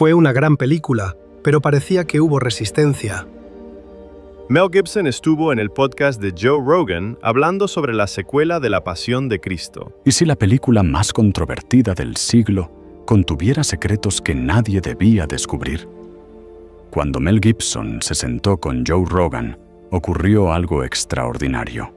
Fue una gran película, pero parecía que hubo resistencia. Mel Gibson estuvo en el podcast de Joe Rogan hablando sobre la secuela de La Pasión de Cristo. ¿Y si la película más controvertida del siglo contuviera secretos que nadie debía descubrir? Cuando Mel Gibson se sentó con Joe Rogan, ocurrió algo extraordinario.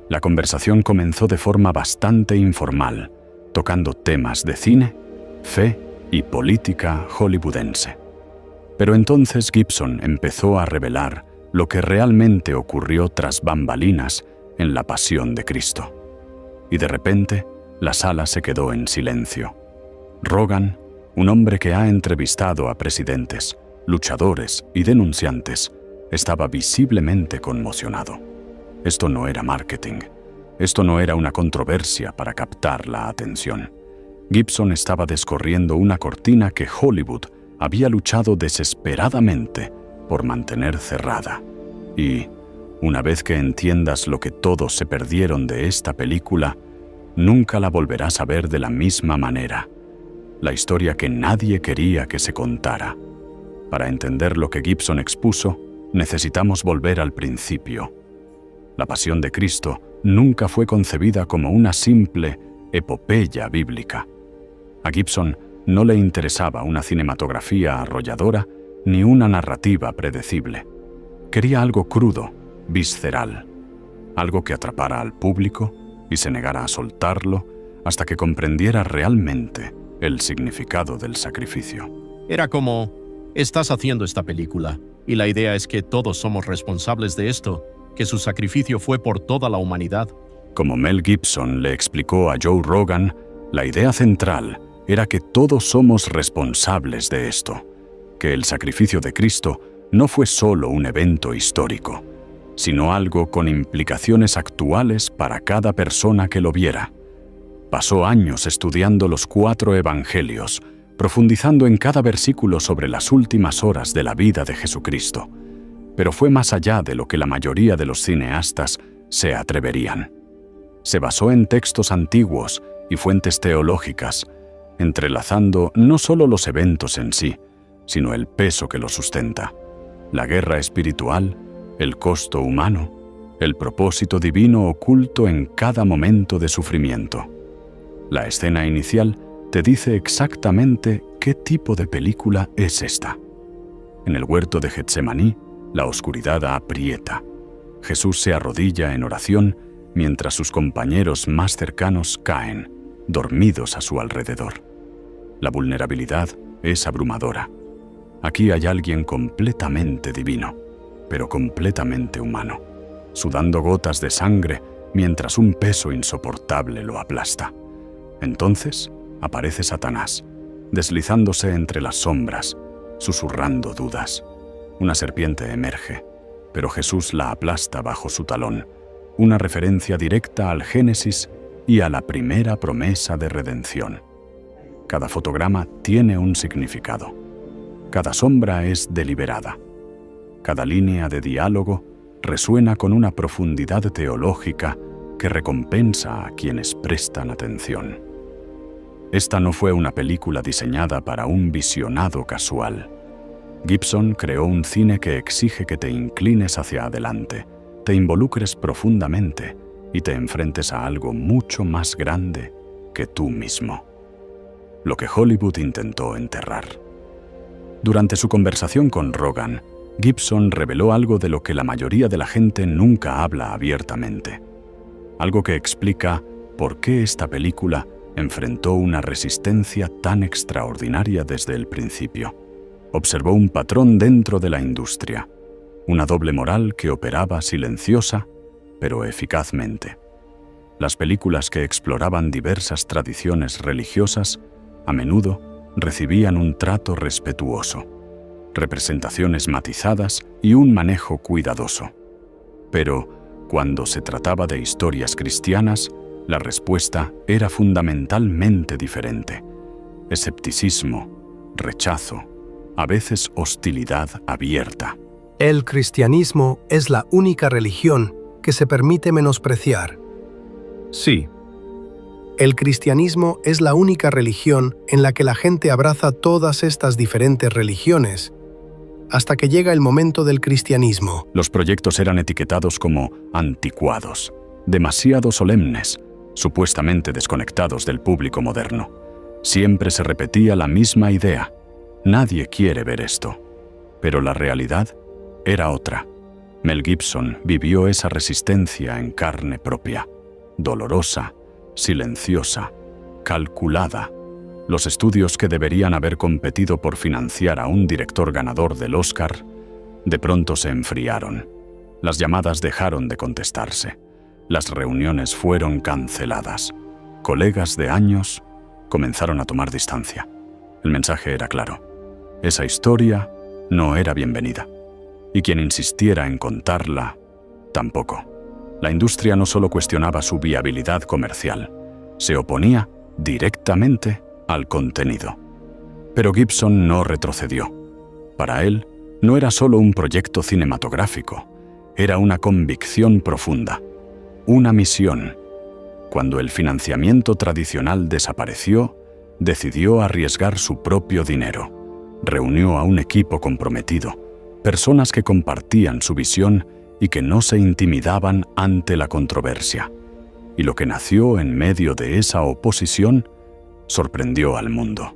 La conversación comenzó de forma bastante informal, tocando temas de cine, fe y política hollywoodense. Pero entonces Gibson empezó a revelar lo que realmente ocurrió tras bambalinas en la Pasión de Cristo. Y de repente, la sala se quedó en silencio. Rogan, un hombre que ha entrevistado a presidentes, luchadores y denunciantes, estaba visiblemente conmocionado. Esto no era marketing. Esto no era una controversia para captar la atención. Gibson estaba descorriendo una cortina que Hollywood había luchado desesperadamente por mantener cerrada. Y, una vez que entiendas lo que todos se perdieron de esta película, nunca la volverás a ver de la misma manera. La historia que nadie quería que se contara. Para entender lo que Gibson expuso, necesitamos volver al principio. La Pasión de Cristo nunca fue concebida como una simple epopeya bíblica. A Gibson no le interesaba una cinematografía arrolladora ni una narrativa predecible. Quería algo crudo, visceral, algo que atrapara al público y se negara a soltarlo hasta que comprendiera realmente el significado del sacrificio. Era como, estás haciendo esta película, y la idea es que todos somos responsables de esto, que su sacrificio fue por toda la humanidad. Como Mel Gibson le explicó a Joe Rogan, la idea central era que todos somos responsables de esto, que el sacrificio de Cristo no fue solo un evento histórico, sino algo con implicaciones actuales para cada persona que lo viera. Pasó años estudiando los 4 evangelios, profundizando en cada versículo sobre las últimas horas de la vida de Jesucristo. Pero fue más allá de lo que la mayoría de los cineastas se atreverían. Se basó en textos antiguos y fuentes teológicas, entrelazando no solo los eventos en sí, sino el peso que los sustenta, la guerra espiritual, el costo humano, el propósito divino oculto en cada momento de sufrimiento. La escena inicial te dice exactamente qué tipo de película es esta. En el huerto de Getsemaní, la oscuridad aprieta. Jesús se arrodilla en oración mientras sus compañeros más cercanos caen, dormidos a su alrededor. La vulnerabilidad es abrumadora. Aquí hay alguien completamente divino, pero completamente humano, sudando gotas de sangre mientras un peso insoportable lo aplasta. Entonces aparece Satanás, deslizándose entre las sombras, susurrando dudas. Una serpiente emerge, pero Jesús la aplasta bajo su talón, una referencia directa al Génesis y a la primera promesa de redención. Cada fotograma tiene un significado. Cada sombra es deliberada. Cada línea de diálogo resuena con una profundidad teológica que recompensa a quienes prestan atención. Esta no fue una película diseñada para un visionado casual. Gibson creó un cine que exige que te inclines hacia adelante, te involucres profundamente y te enfrentes a algo mucho más grande que tú mismo. Lo que Hollywood intentó enterrar. Durante su conversación con Rogan, Gibson reveló algo de lo que la mayoría de la gente nunca habla abiertamente. Algo que explica por qué esta película enfrentó una resistencia tan extraordinaria desde el principio. Observó un patrón dentro de la industria, una doble moral que operaba silenciosa, pero eficazmente. Las películas que exploraban diversas tradiciones religiosas a menudo recibían un trato respetuoso, representaciones matizadas y un manejo cuidadoso. Pero, cuando se trataba de historias cristianas, la respuesta era fundamentalmente diferente. Escepticismo, rechazo, a veces hostilidad abierta. El cristianismo es la única religión que se permite menospreciar. Sí. El cristianismo es la única religión en la que la gente abraza todas estas diferentes religiones, hasta que llega el momento del cristianismo. Los proyectos eran etiquetados como anticuados, demasiado solemnes, supuestamente desconectados del público moderno. Siempre se repetía la misma idea: nadie quiere ver esto. Pero la realidad era otra. Mel Gibson vivió esa resistencia en carne propia, dolorosa, silenciosa, calculada. Los estudios que deberían haber competido por financiar a un director ganador del Oscar, de pronto se enfriaron. Las llamadas dejaron de contestarse. Las reuniones fueron canceladas. Colegas de años comenzaron a tomar distancia. El mensaje era claro: esa historia no era bienvenida. Y quien insistiera en contarla, tampoco. La industria no solo cuestionaba su viabilidad comercial, se oponía directamente al contenido. Pero Gibson no retrocedió. Para él, no era solo un proyecto cinematográfico, era una convicción profunda, una misión. Cuando el financiamiento tradicional desapareció, decidió arriesgar su propio dinero. Reunió a un equipo comprometido, personas que compartían su visión y que no se intimidaban ante la controversia. Y lo que nació en medio de esa oposición sorprendió al mundo.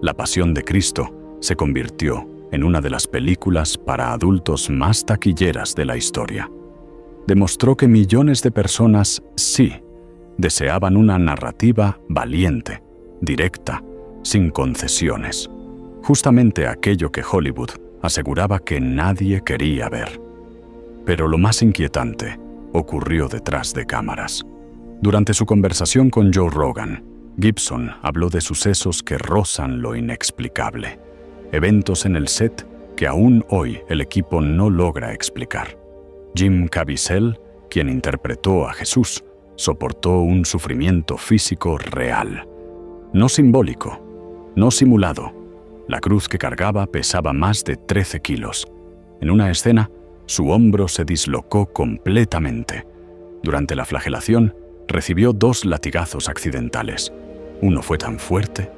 La Pasión de Cristo se convirtió en una de las películas para adultos más taquilleras de la historia. Demostró que millones de personas sí deseaban una narrativa valiente, directa, sin concesiones. Justamente aquello que Hollywood aseguraba que nadie quería ver. Pero lo más inquietante ocurrió detrás de cámaras. Durante su conversación con Joe Rogan, Gibson habló de sucesos que rozan lo inexplicable, eventos en el set que aún hoy el equipo no logra explicar. Jim Caviezel, quien interpretó a Jesús, soportó un sufrimiento físico real, no simbólico, no simulado. La cruz que cargaba pesaba más de 13 kilos. En una escena, su hombro se dislocó completamente. Durante la flagelación, recibió 2 latigazos accidentales. Uno fue tan fuerte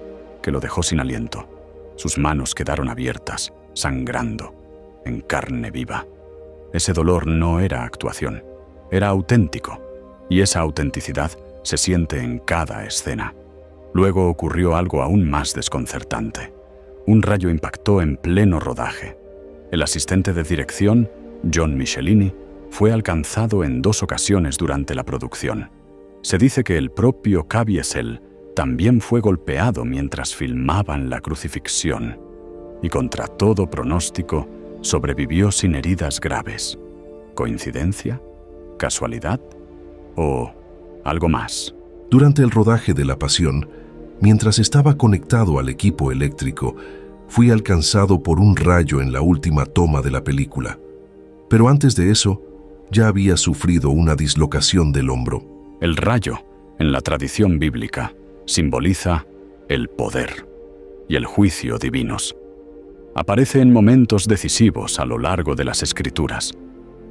que lo dejó sin aliento. Sus manos quedaron abiertas, sangrando, en carne viva. Ese dolor no era actuación, era auténtico, y esa autenticidad se siente en cada escena. Luego ocurrió algo aún más desconcertante. Un rayo impactó en pleno rodaje. El asistente de dirección, John Michelini, fue alcanzado en 2 ocasiones durante la producción. Se dice que el propio Caviezel también fue golpeado mientras filmaban la crucifixión, y contra todo pronóstico, sobrevivió sin heridas graves. ¿Coincidencia? ¿Casualidad? ¿O algo más? Durante el rodaje de La Pasión, mientras estaba conectado al equipo eléctrico, fui alcanzado por un rayo en la última toma de la película. Pero antes de eso, ya había sufrido una dislocación del hombro. El rayo, en la tradición bíblica, simboliza el poder y el juicio divinos. Aparece en momentos decisivos a lo largo de las Escrituras.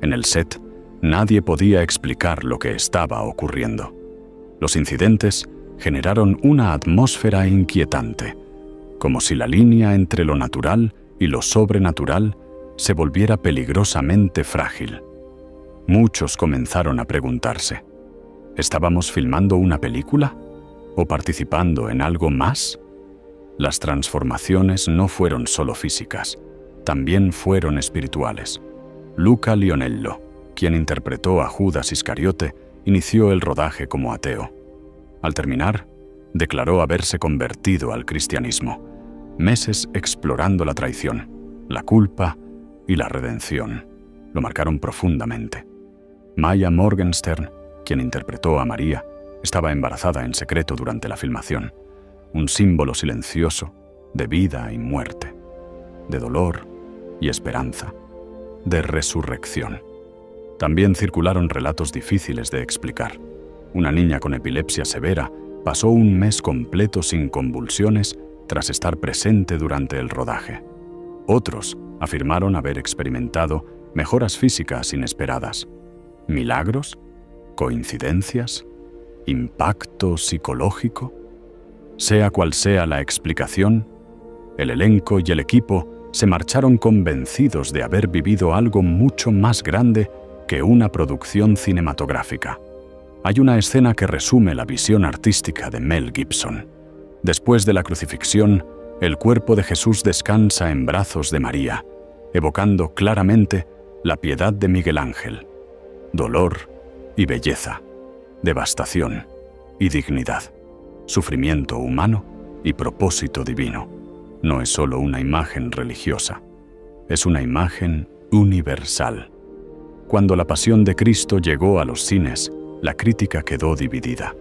En el set, nadie podía explicar lo que estaba ocurriendo. Los incidentes generaron una atmósfera inquietante, como si la línea entre lo natural y lo sobrenatural se volviera peligrosamente frágil. Muchos comenzaron a preguntarse: ¿estábamos filmando una película? ¿O participando en algo más? Las transformaciones no fueron solo físicas, también fueron espirituales. Luca Lionello, quien interpretó a Judas Iscariote, inició el rodaje como ateo. Al terminar, declaró haberse convertido al cristianismo. Meses explorando la traición, la culpa y la redención lo marcaron profundamente. Maya Morgenstern, quien interpretó a María, estaba embarazada en secreto durante la filmación, un símbolo silencioso de vida y muerte, de dolor y esperanza, de resurrección. También circularon relatos difíciles de explicar. Una niña con epilepsia severa pasó un mes completo sin convulsiones tras estar presente durante el rodaje. Otros afirmaron haber experimentado mejoras físicas inesperadas. ¿Milagros? ¿Coincidencias? ¿Impacto psicológico? Sea cual sea la explicación, el elenco y el equipo se marcharon convencidos de haber vivido algo mucho más grande que una producción cinematográfica. Hay una escena que resume la visión artística de Mel Gibson. Después de la crucifixión, el cuerpo de Jesús descansa en brazos de María, evocando claramente la piedad de Miguel Ángel, dolor y belleza, devastación y dignidad, sufrimiento humano y propósito divino. No es solo una imagen religiosa, es una imagen universal. Cuando La Pasión de Cristo llegó a los cines, la crítica quedó dividida.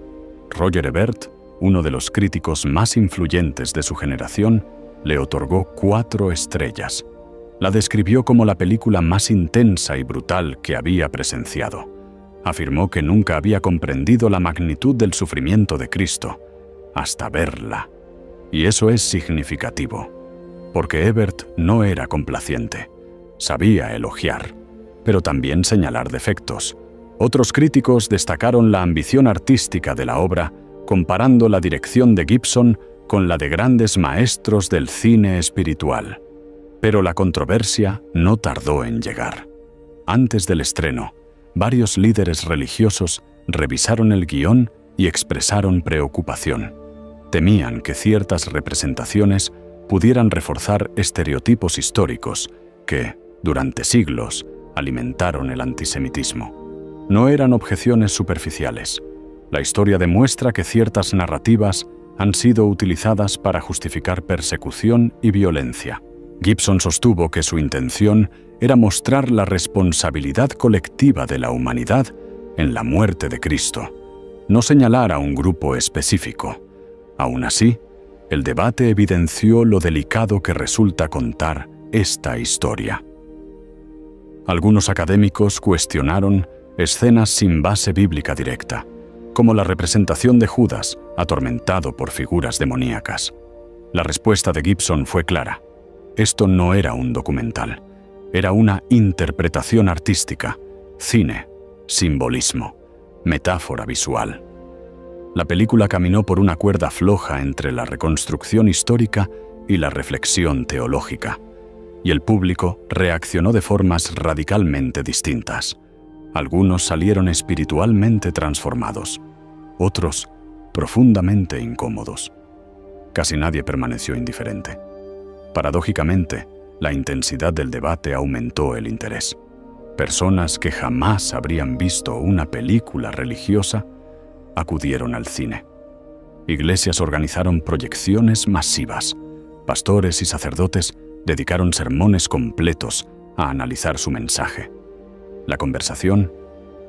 Roger Ebert, uno de los críticos más influyentes de su generación, le otorgó 4 estrellas. La describió como la película más intensa y brutal que había presenciado. Afirmó que nunca había comprendido la magnitud del sufrimiento de Cristo, hasta verla. Y eso es significativo, porque Ebert no era complaciente. Sabía elogiar, pero también señalar defectos. Otros críticos destacaron la ambición artística de la obra, comparando la dirección de Gibson con la de grandes maestros del cine espiritual. Pero la controversia no tardó en llegar. Antes del estreno, varios líderes religiosos revisaron el guión y expresaron preocupación. Temían que ciertas representaciones pudieran reforzar estereotipos históricos que, durante siglos, alimentaron el antisemitismo. No eran objeciones superficiales. La historia demuestra que ciertas narrativas han sido utilizadas para justificar persecución y violencia. Gibson sostuvo que su intención era mostrar la responsabilidad colectiva de la humanidad en la muerte de Cristo, no señalar a un grupo específico. Aún así, el debate evidenció lo delicado que resulta contar esta historia. Algunos académicos cuestionaron escenas sin base bíblica directa, como la representación de Judas atormentado por figuras demoníacas. La respuesta de Gibson fue clara. Esto no era un documental, era una interpretación artística, cine, simbolismo, metáfora visual. La película caminó por una cuerda floja entre la reconstrucción histórica y la reflexión teológica, y el público reaccionó de formas radicalmente distintas. Algunos salieron espiritualmente transformados, otros profundamente incómodos. Casi nadie permaneció indiferente. Paradójicamente, la intensidad del debate aumentó el interés. Personas que jamás habrían visto una película religiosa acudieron al cine. Iglesias organizaron proyecciones masivas. Pastores y sacerdotes dedicaron sermones completos a analizar su mensaje. La conversación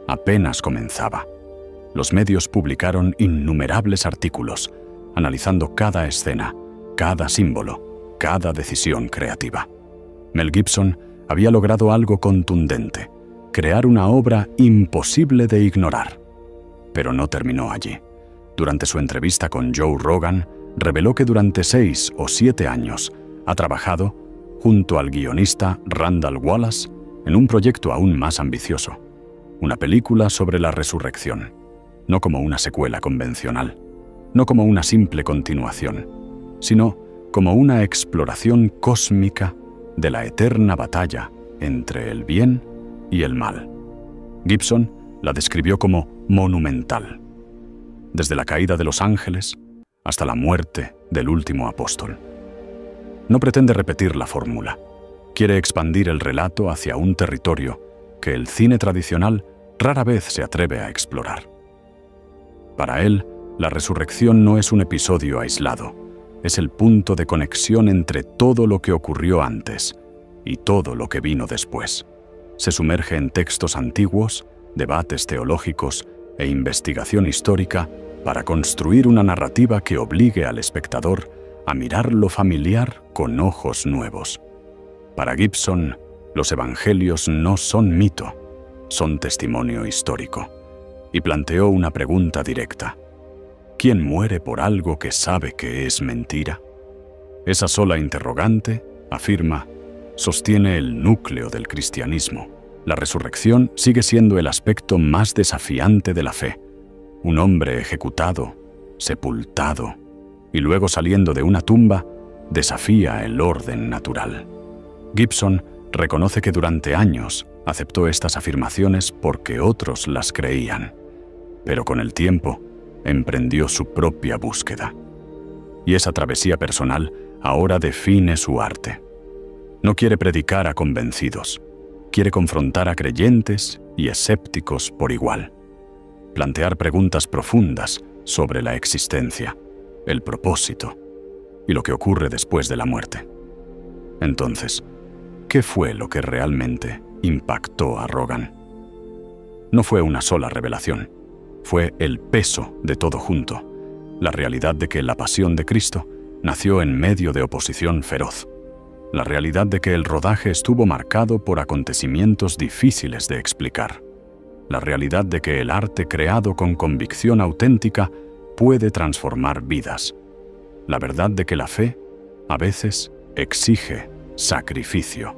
apenas comenzaba. Los medios publicaron innumerables artículos, analizando cada escena, cada símbolo, cada decisión creativa. Mel Gibson había logrado algo contundente, crear una obra imposible de ignorar. Pero no terminó allí. Durante su entrevista con Joe Rogan, reveló que durante 6 o 7 años ha trabajado, junto al guionista Randall Wallace, en un proyecto aún más ambicioso, una película sobre la resurrección, no como una secuela convencional, no como una simple continuación, sino como una exploración cósmica de la eterna batalla entre el bien y el mal. Gibson la describió como monumental, desde la caída de los ángeles hasta la muerte del último apóstol. No pretende repetir la fórmula. Quiere expandir el relato hacia un territorio que el cine tradicional rara vez se atreve a explorar. Para él, la resurrección no es un episodio aislado, es el punto de conexión entre todo lo que ocurrió antes y todo lo que vino después. Se sumerge en textos antiguos, debates teológicos e investigación histórica para construir una narrativa que obligue al espectador a mirar lo familiar con ojos nuevos. Para Gibson, los evangelios no son mito, son testimonio histórico, y planteó una pregunta directa. ¿Quién muere por algo que sabe que es mentira? Esa sola interrogante, afirma, sostiene el núcleo del cristianismo. La resurrección sigue siendo el aspecto más desafiante de la fe, un hombre ejecutado, sepultado, y luego saliendo de una tumba, desafía el orden natural. Gibson reconoce que durante años aceptó estas afirmaciones porque otros las creían, pero con el tiempo emprendió su propia búsqueda. Y esa travesía personal ahora define su arte. No quiere predicar a convencidos, quiere confrontar a creyentes y escépticos por igual. Plantear preguntas profundas sobre la existencia, el propósito y lo que ocurre después de la muerte. Entonces, ¿qué fue lo que realmente impactó a Rogan? No fue una sola revelación, fue el peso de todo junto, la realidad de que la pasión de Cristo nació en medio de oposición feroz, la realidad de que el rodaje estuvo marcado por acontecimientos difíciles de explicar, la realidad de que el arte creado con convicción auténtica puede transformar vidas, la verdad de que la fe, a veces, exige sacrificio,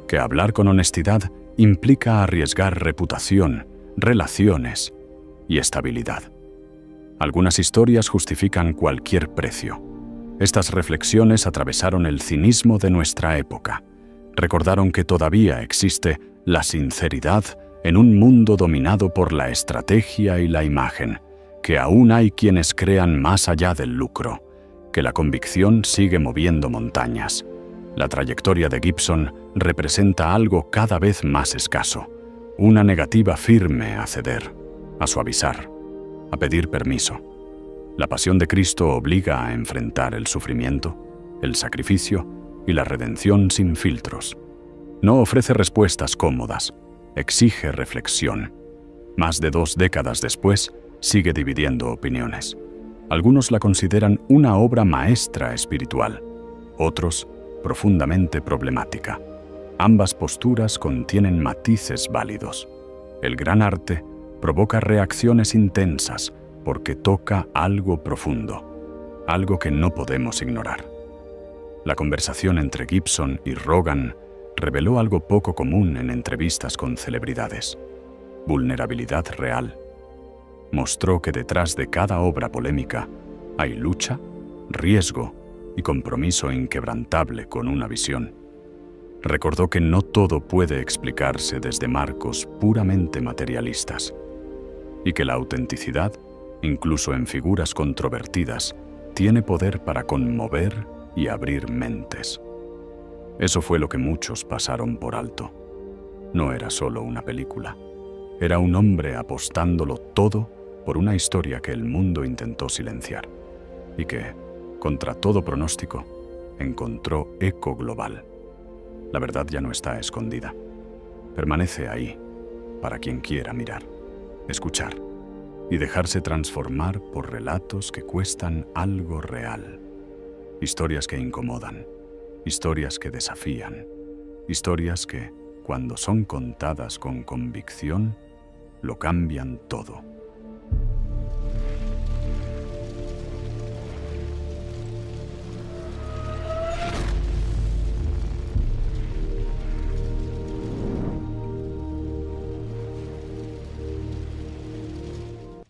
que hablar con honestidad implica arriesgar reputación, relaciones y estabilidad. Algunas historias justifican cualquier precio. Estas reflexiones atravesaron el cinismo de nuestra época. Recordaron que todavía existe la sinceridad en un mundo dominado por la estrategia y la imagen, que aún hay quienes crean más allá del lucro, que la convicción sigue moviendo montañas. La trayectoria de Gibson representa algo cada vez más escaso, una negativa firme a ceder, a suavizar, a pedir permiso. La pasión de Cristo obliga a enfrentar el sufrimiento, el sacrificio y la redención sin filtros. No ofrece respuestas cómodas, exige reflexión. Más de 2 décadas después, sigue dividiendo opiniones. Algunos la consideran una obra maestra espiritual, otros profundamente problemática. Ambas posturas contienen matices válidos. El gran arte provoca reacciones intensas porque toca algo profundo, algo que no podemos ignorar. La conversación entre Gibson y Rogan reveló algo poco común en entrevistas con celebridades: vulnerabilidad real. Mostró que detrás de cada obra polémica hay lucha, riesgo y compromiso inquebrantable con una visión. Recordó que no todo puede explicarse desde marcos puramente materialistas y que la autenticidad, incluso en figuras controvertidas, tiene poder para conmover y abrir mentes. Eso fue lo que muchos pasaron por alto. No era solo una película, era un hombre apostándolo todo por una historia que el mundo intentó silenciar y que, contra todo pronóstico, encontró eco global. La verdad ya no está escondida. Permanece ahí, para quien quiera mirar, escuchar y dejarse transformar por relatos que cuestan algo real. Historias que incomodan, historias que desafían, historias que, cuando son contadas con convicción, lo cambian todo.